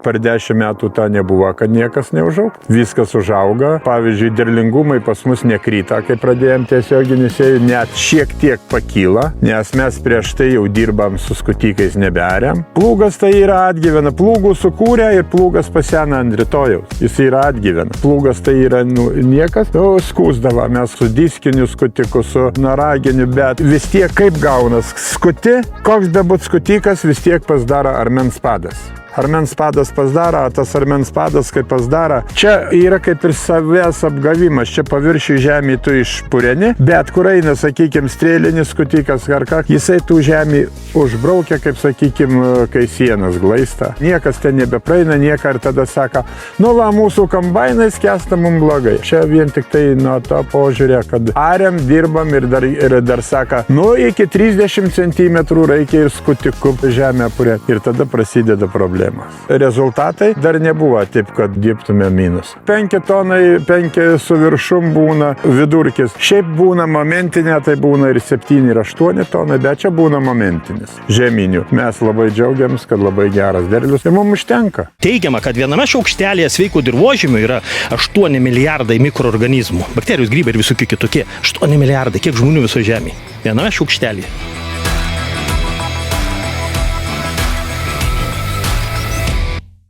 Per 10 metų to nebuvo, kad niekas neužaugtų. Viskas užauga. Pavyzdžiui, derlingumai pas mus nekryta, kai pradėjom tiesioginį sėjų, net šiek tiek pakyla, nes mes prieš tai jau dirbam su skutykais neberiam. Plūgas tai yra atgyvena. Plūgų sukūrė ir plūgas pasena ant rytojaus. Jis yra atgyvena. Plūgas tai yra niekas. Skūsdavo mes su diskiniu skutiku, su naraginiu, bet vis tiek kaip gaunas skuti, koks bebūt skutikas, vis tiek pasidaro armens padas. Armens padas pasidaro, tas armens padas kaip pasidaro. Čia yra kaip ir savęs apgavimas, čia paviršių žemį tu išpureni, bet kur eina, sakykime, strėlinis skutikas ar ką, jisai tų žemį užbraukia, kaip sakykime, kai sienas glaista. Niekas ten nebepraeina, nieka ir tada sako, nu va, mūsų kombainai skęsta mums blogai. Čia vien tik tai nuo to požiūrė, kad ariam, dirbam ir dar sako, nu iki 30 cm reikia ir skutiku žemę purėti. Ir tada prasideda problema. Rezultatai dar nebuvo taip, kad dirbtume minus. 5 tonai, 5 su viršum būna vidurkis. Šiaip būna momentinė, tai būna ir 7 ir 8 tonai, bet čia būna momentinis. Žeminių. Mes labai džiaugiamės, kad labai geras derlius ir mums užtenka. Teigiama, kad viename šaukštelėje sveiko dirvožemio yra 8 milijardai mikroorganizmų. Bakterijos, grybai ir visokie kitokie. 8 milijardai, kiek žmonių viso žemėje. Viename šaukštelėje.